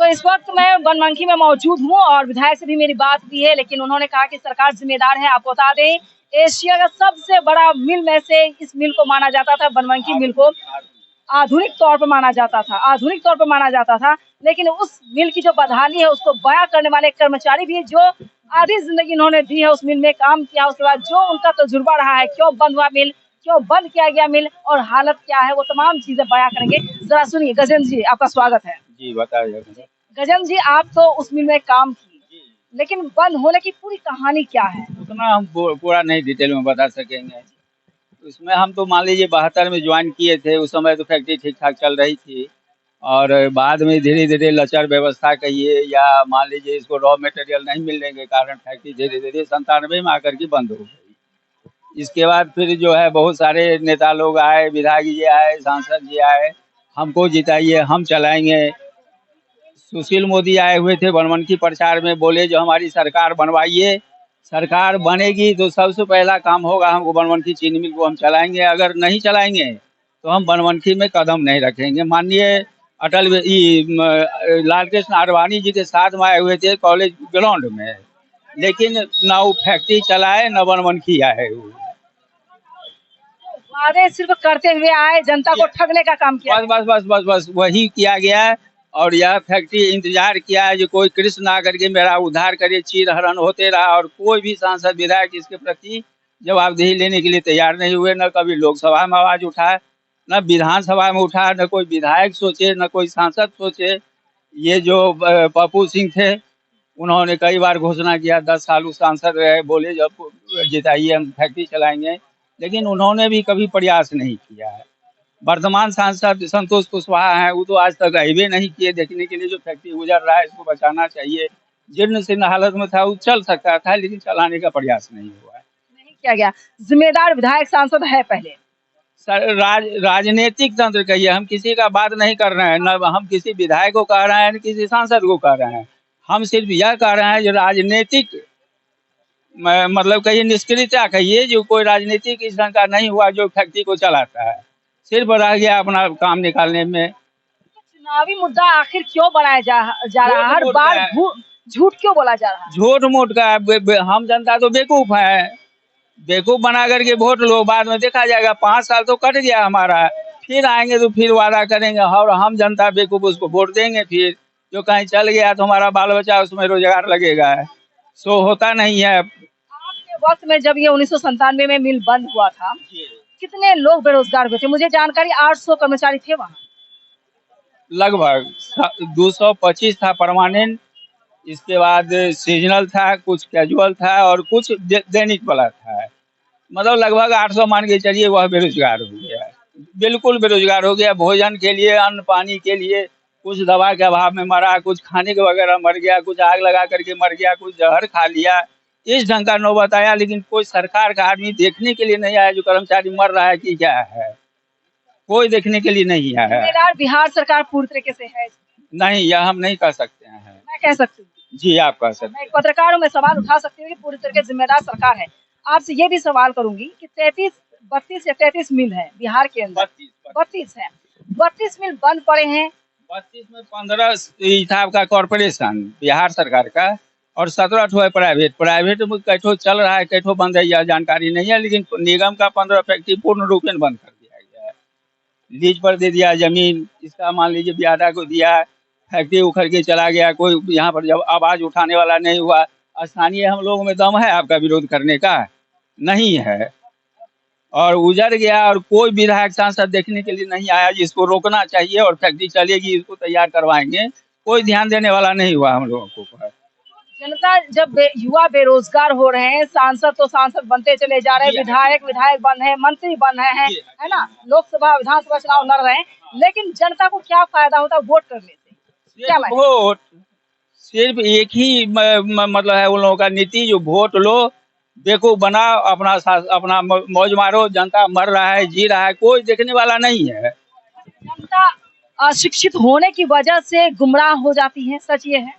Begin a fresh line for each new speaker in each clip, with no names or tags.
तो इस वक्त मैं बनमनखी में मौजूद हूँ और विधायक से भी मेरी बात हुई है, लेकिन उन्होंने कहा कि सरकार जिम्मेदार है। आपको बता दें, एशिया का सबसे बड़ा मिल में से इस मिल को माना जाता था, बनमनखी मिल को आधुनिक तौर पर माना जाता था, लेकिन उस मिल की जो बदहाली है उसको बयां करने वाले कर्मचारी भी, जो आधी जिंदगी उन्होंने दी है उस मिल में काम किया, उसके बाद जो उनका तजुर्बा रहा है, क्यों बंद हुआ मिल, क्यों बंद किया गया मिल और हालत क्या है, वो तमाम चीजें बयां करेंगे। जरा सुनिए। गजेंद्र जी, आपका स्वागत है।
जी बताइए।
गजेंद्र जी, आप तो उस मिल में काम किए, लेकिन बंद होने की पूरी कहानी क्या है?
उतना हम पूरा नहीं डिटेल में बता सकेंगे। उसमें हम तो मान लीजिए 72 में ज्वाइन किए थे, उस समय तो फैक्ट्री ठीक ठाक चल रही थी और बाद में धीरे धीरे लचर व्यवस्था कहिए या मान लीजिए इसको रॉ मटेरियल नहीं मिलने के कारण फैक्ट्री धीरे धीरे 97 में आकर के बंद हो गई। इसके बाद फिर जो है बहुत सारे नेता लोग आए, विधायक जी आए, सांसद जी आए, हमको जिताइए हम चलाएंगे। सुशील मोदी आए हुए थे बनमनखी प्रचार में, बोले जो हमारी सरकार बनवाइए, सरकार बनेगी तो सबसे पहला काम होगा हमको बनमनखी चीनी मिल को हम चलाएंगे, अगर नहीं चलाएंगे तो हम बनमनखी में कदम नहीं रखेंगे। माननीय लाल कृष्ण आडवाणी जी के साथ में आए हुए थे कॉलेज ग्राउंड में, लेकिन न वो फैक्ट्री चलाए न बनमनखी आए।
वादे सिर्फ करते हुए आए, जनता को ठगने का काम किया।
बस बस बस बस बस वही किया गया है। और यह फैक्ट्री इंतजार किया है जो कोई कृष्ण आकर के मेरा उद्धार करे, चीर हरण होते रहा और कोई भी सांसद विधायक इसके प्रति जवाबदेही लेने के लिए तैयार नहीं हुए। न कभी लोकसभा में आवाज उठाए, न विधानसभा में उठाए, न कोई विधायक सोचे, न कोई सांसद सोचे। ये जो पप्पू सिंह थे, उन्होंने कई बार घोषणा किया, 10 साल उस सांसद रहे, बोले जब जिताइए हम फैक्ट्री चलाएंगे, लेकिन उन्होंने भी कभी प्रयास नहीं किया है। वर्तमान सांसद संतोष कुशवाहा हैं, वो तो आज तक आए नहीं किए देखने के लिए जो फैक्ट्री गुजर रहा है, इसको बचाना चाहिए। जीर्ण शीर्ण हालत में था, वो चल सकता था, लेकिन चलाने का प्रयास नहीं हुआ है,
नहीं किया गया। जिम्मेदार विधायक सांसद है पहले।
राजनीतिक तंत्र कहिए, हम किसी का बात नहीं कर रहे हैं, न हम किसी विधायक को कह रहे हैं न किसी सांसद को कह रहे हैं। हम सिर्फ यह कह रहे हैं जो राजनीतिक मतलब कहिए निष्क्रियता कहिए, जो कोई राजनीतिक इस ढंग का नहीं हुआ जो फैक्ट्री को चलाता है, सिर्फ रह गया अपना काम निकालने में।
चुनावी मुद्दा आखिर क्यों बनाया जा रहा है? हर बार झूठ क्यों बोला जा रहा है?
झूठ मूठ का हम जनता तो बेवकूफ है, बेवकूफ बना करके वोट लो, बाद में देखा जाएगा। 5 साल तो कट गया हमारा, फिर आएंगे तो फिर वादा करेंगे और हम जनता बेवकूफ उसको वोट देंगे। फिर जो कहीं चल गया तो हमारा बाल बच्चा उसमें रोजगार लगेगा, सो होता नहीं है।
आपके वक्त में जब ये 1997 में मिल बंद हुआ था, कितने लोग बेरोजगार हुए थे? मुझे जानकारी 800 कर्मचारी थे वहाँ।
लगभग 225 था परमानेंट, इसके बाद सीजनल था, कुछ कैजुअल था और कुछ दैनिक वाला था। मतलब लगभग 800 मान के चलिए वह बेरोजगार हो गया, बिल्कुल बेरोजगार हो गया। भोजन के लिए, अन्न पानी के लिए, कुछ दवा के अभाव में मरा, कुछ खाने के वगैरह मर गया, कुछ आग लगा करके मर गया, कुछ जहर खा लिया, इस ढंग का नौबत आया। लेकिन कोई सरकार का आदमी देखने के लिए नहीं आया जो कर्मचारी मर रहा है कि क्या है, कोई देखने के लिए नहीं आया।
बिहार सरकार पूरी तरीके से है? नहीं,
यह हम नहीं कह सकते हैं।
मैं कह सकती हूँ।
जी आप कह सकते हैं।
मैं एक पत्रकार हूँ, मैं सवाल उठा सकती हूँ कि पूरी तरीके से जिम्मेदार सरकार है। आपसे ये भी सवाल करूंगी कि 32 या 33 मिल है बिहार के अंदर, 32 है, 32 मिल बंद पड़े हैं।
32 में 15 था आपका कॉर्पोरेशन बिहार सरकार का और 17 ठो है प्राइवेट में कैठो चल रहा है, कैठो बंद है, यह जानकारी नहीं है। लेकिन निगम का 15 फैक्ट्री पूर्ण रूप में बंद कर दिया गया है, लीज पर दे दिया जमीन, इसका मान लीजिए बियादा को दिया, फैक्ट्री उखड़ के चला गया। कोई यहाँ पर जब आवाज उठाने वाला नहीं हुआ। स्थानीय हम लोगों में दम है आपका विरोध करने का? नहीं है। और उजड़ गया और कोई विधायक सांसद देखने के लिए नहीं आया जिसको रोकना चाहिए और फैक्ट्री चलेगी इसको तैयार करवाएंगे, कोई ध्यान देने वाला नहीं हुआ हम लोगों को।
जनता जब युवा बेरोजगार हो रहे हैं, सांसद तो सांसद बनते चले जा रहे हैं, विधायक बन है, मंत्री बन रहे हैं, है ना, लोकसभा विधानसभा चुनाव लड़ रहे हैं, लेकिन जनता को क्या फायदा होता है वोट करने से? क्या
वोट सिर्फ एक ही मतलब है उन लोगों का नीति, जो वोट लो, बेवकूफ बनाओ, अपना मौज मारो। जनता मर रहा है, जी रहा है, कोई देखने वाला नहीं है।
जनता अशिक्षित होने की वजह से गुमराह हो जाती है, सच ये है।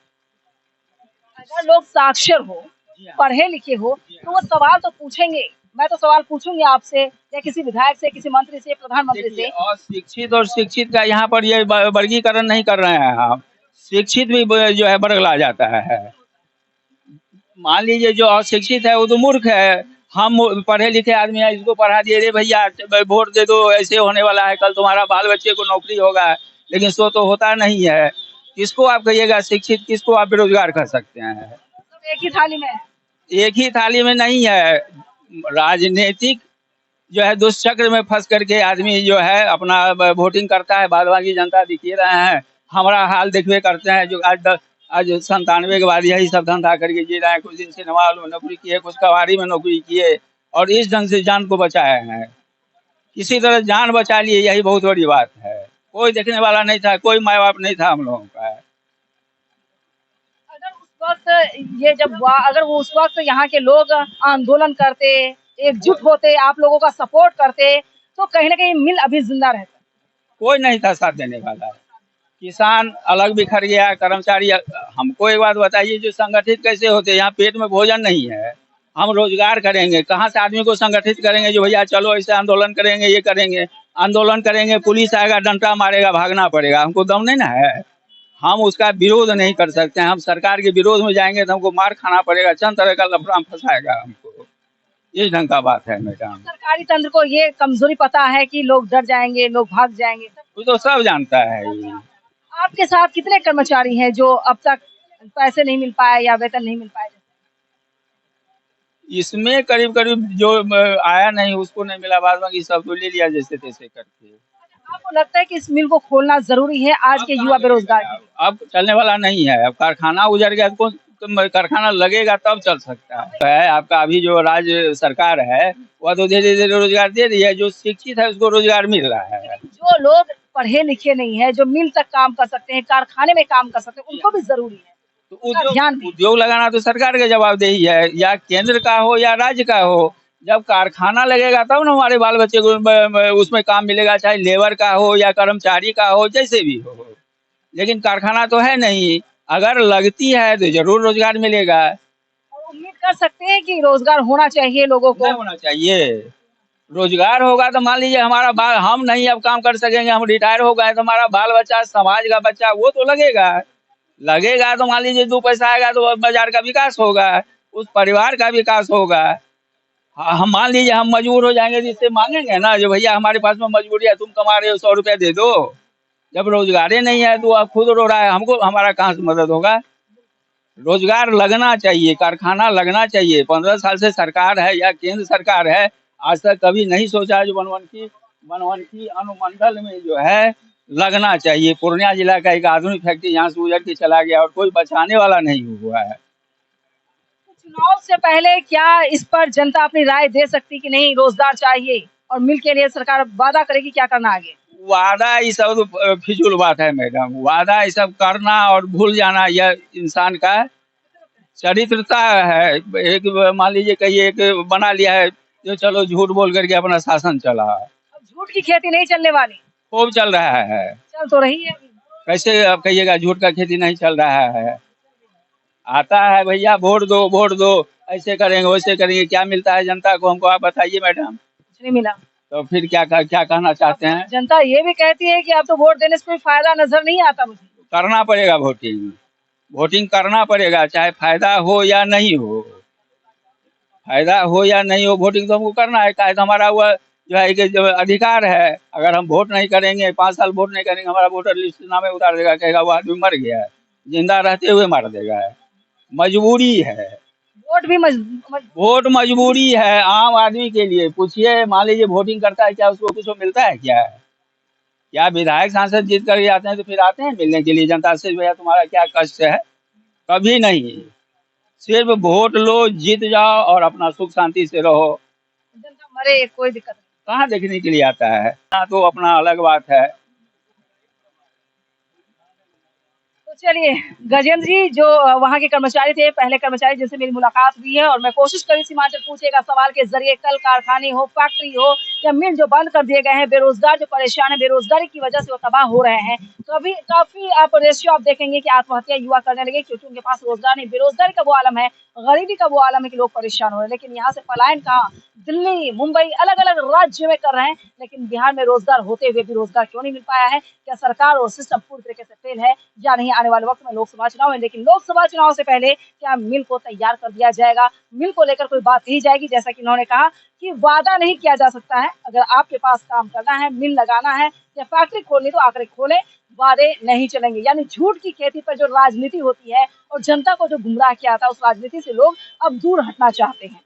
अगर लोग साक्षर हो, पढ़े लिखे हो, तो वो सवाल तो पूछेंगे। मैं तो सवाल पूछूंगी आपसे या किसी विधायक से, किसी मंत्री से, प्रधानमंत्री से।
और शिक्षित का यहाँ पर ये वर्गीकरण नहीं कर रहे हैं हम। शिक्षित भी जो है बरगला जाता है। मान लीजिए जो अशिक्षित है वो तो मूर्ख है, हम पढ़े लिखे आदमी है, इसको पढ़ा दिए, रे भैया वोट दे दो, ऐसे होने वाला है, कल तुम्हारा बाल बच्चे को नौकरी होगा, लेकिन सो तो होता नहीं है। किसको आप कहिएगा शिक्षित, किसको आप बेरोजगार कर सकते हैं?
सब एक ही थाली में।
एक ही थाली में नहीं है। राजनीतिक जो है दुष्चक्र में फंस करके आदमी जो है अपना वोटिंग करता है, बाद बाकी जनता दिख ही रहे हैं, हमारा हाल देखवे करते हैं। जो आज 97 के बाद यही सब धंधा करके जी रहे हैं। कुछ दिन सिनेमा हॉल में नौकरी किए, कुछ कबाड़ी में नौकरी किए और इस ढंग से जान को बचाए हैं। किसी तरह जान बचा लिए, यही बहुत बड़ी बात है। कोई देखने वाला नहीं था, कोई माँ बाप नहीं था हम लोगों का।
अगर उस वक्त ये जब हुआ, अगर वो उस वक्त यहाँ के लोग आंदोलन करते, एकजुट होते, आप लोगों का सपोर्ट करते, तो कहीं ना कहीं मिल अभी जिंदा रहता।
कोई नहीं था साथ देने वाला। किसान अलग बिखर गया, कर्मचारी। हमको एक बात बताइए, जो संगठित कैसे होते? यहाँ पेट में भोजन नहीं है, हम रोजगार करेंगे कहाँ से? आदमी को संगठित करेंगे जो भैया चलो ऐसे आंदोलन करेंगे, ये करेंगे, आंदोलन करेंगे, पुलिस आएगा, डंडा मारेगा, भागना पड़ेगा। हमको दम नहीं ना है, हम उसका विरोध नहीं कर सकते हैं। हम सरकार के विरोध में जाएंगे तो हमको मार खाना पड़ेगा, चंद तरह का लफड़ा फंसाएगा हमको। इस ढंग का बात है मैडम।
सरकारी तंत्र को ये कमजोरी पता है कि लोग डर जाएंगे, लोग भाग जाएंगे।
वो तो सब जानता है।
आपके साथ कितने कर्मचारी हैं जो अब तक पैसे नहीं मिल पाए या वेतन नहीं मिल पाए?
इसमें करीब करीब जो आया नहीं उसको नहीं मिला, बाद बाकी सब तो ले लिया जैसे तैसे करके।
आपको लगता है कि इस मिल को खोलना जरूरी है आज के युवा बेरोजगार के लिए?
अब चलने वाला नहीं है। अब कारखाना उजड़ गया तो कारखाना लगेगा तब चल सकता है। आपका अभी जो राज्य सरकार है वह तो धीरे धीरे रोजगार दे रही है, जो शिक्षित है उसको रोजगार मिल रहा है।
जो लोग पढ़े लिखे नहीं है, जो मिल तक काम कर सकते हैं, कारखाने में काम कर सकते हैं, उनको भी जरूरी है
तो
ध्यान
उद्योग लगाना तो सरकार का जवाबदेही है, या केंद्र का हो या राज्य का हो। जब कारखाना लगेगा तब ना हमारे बाल बच्चे को उसमें काम मिलेगा, चाहे लेबर का हो या कर्मचारी का हो, जैसे भी हो। लेकिन कारखाना तो है नहीं, अगर लगती है तो जरूर रोजगार मिलेगा।
और उम्मीद कर सकते हैं कि रोजगार होना चाहिए लोगों को।
नहीं होना चाहिए, रोजगार होगा तो मान लीजिए हमारा बाल, हम नहीं अब काम कर सकेंगे, हम रिटायर हो गए, तो हमारा बाल बच्चा, समाज का बच्चा वो तो लगेगा। लगेगा तो मान लीजिए 2 पैसा आएगा तो बाजार का विकास होगा, उस परिवार का विकास होगा। हम मान लीजिए हम मजबूर हो जाएंगे तो इससे मांगेंगे ना, जो भैया हमारे पास में मजबूरी है, तुम कमा रहे हो 100 रुपया दे दो। जब रोजगार ही नहीं है तो आप खुद रो रहा है, हमको हमारा कहाँ से मदद होगा? रोजगार लगना चाहिए, कारखाना लगना चाहिए। 15 साल से सरकार है या केंद्र सरकार है, आज तक कभी नहीं सोचा जो बनवनखी अनुमंडल में जो है लगना चाहिए। पूर्णिया जिला का एक आधुनिक फैक्ट्री यहाँ से उजड़ के चला गया और कोई बचाने वाला नहीं हुआ है।
चुनाव से पहले क्या इस पर जनता अपनी राय दे सकती कि नहीं रोजगार चाहिए और मिल के लिए सरकार वादा करेगी क्या करना आगे?
वादा ये सब तो फिजूल बात है मैडम। वादा ये सब करना और भूल जाना यह इंसान का चरित्रता है। एक मान लीजिए कहीं एक बना लिया है जो चलो झूठ बोल करके अपना शासन चला।
अब झूठ की खेती नहीं चलने वाली,
खूब चल रहा है।
चल तो रही है।
कैसे आप कहिएगा झूठ का खेती नहीं चल रहा है? आता है भैया वोट दो, ऐसे करेंगे वैसे करेंगे, क्या मिलता है जनता को? हमको आप बताइए मैडम।
कुछ नहीं मिला
तो फिर क्या कहना चाहते हैं?
जनता ये भी कहती है कि अब तो वोट देने से कोई फायदा नजर नहीं आता मुझे।
करना पड़ेगा वोटिंग करना पड़ेगा, चाहे फायदा हो या नहीं हो। फायदा हो या नहीं हो, वोटिंग तो हमको करना है। काहे तो हमारा हुआ जो है कि जो अधिकार है। अगर हम वोट नहीं करेंगे, 5 साल वोट नहीं करेंगे, हमारा वोटर लिस्ट नामे उतार देगा, कहेगा वो आदमी मर गया है, जिंदा रहते हुए मार देगा। मजबूरी है,
वोट भी
वोट मजबूरी है आम आदमी के लिए। पूछिए, मान लीजिए वोटिंग करता है, क्या उसको कुछ मिलता है? क्या विधायक सांसद जीत कर आते हैं तो फिर आते हैं मिलने के लिए जनता से, भैया तुम्हारा क्या कष्ट है? कभी नहीं। सिर्फ वोट लो, जीत जाओ और अपना सुख शांति से रहो।
जनता मरे कोई दिक्कत नहीं।
कहाँ देखने के लिए आता है? तो अपना अलग बात है।
तो चलिए, गजेंद्र जी जो वहाँ के कर्मचारी थे, पहले कर्मचारी जिनसे मेरी मुलाकात हुई है, और मैं कोशिश करी सीमांचल पूछेगा सवाल के जरिए, कल कारखाने हो, फैक्ट्री हो, या मिल जो बंद कर दिए गए हैं, बेरोजगार जो परेशान है, बेरोजगारी की वजह से वो तबाह हो रहे हैं। कभी काफी आप रेशियो आप देखेंगे कि आत्महत्या युवा करने लगे क्योंकि उनके पास रोजगार नहीं, बेरोजगारी का वो आलम है, गरीबी का वो आलम है कि लोग परेशान हो रहे हैं। लेकिन यहाँ से पलायन कहाँ, दिल्ली, मुंबई, अलग अलग राज्य में कर रहे हैं, लेकिन बिहार में रोजगार होते हुए भी रोजगार क्यों नहीं मिल पाया है? क्या सरकार और सिस्टम पूरी तरीके से फेल है या नहीं? आने वाले वक्त में लोकसभा चुनाव है, लेकिन लोकसभा चुनाव से पहले क्या मिल को तैयार कर दिया जाएगा? मिल को लेकर कोई बात कही जाएगी? जैसा कि उन्होंने कहा कि वादा नहीं किया जा सकता है, अगर आपके पास काम करना है, मिल लगाना है या फैक्ट्री खोलनी तो आकर खोले, वादे नहीं चलेंगे। यानी झूठ की खेती पर जो राजनीति होती है और जनता को जो गुमराह किया था, उस राजनीति से लोग अब दूर हटना चाहते हैं।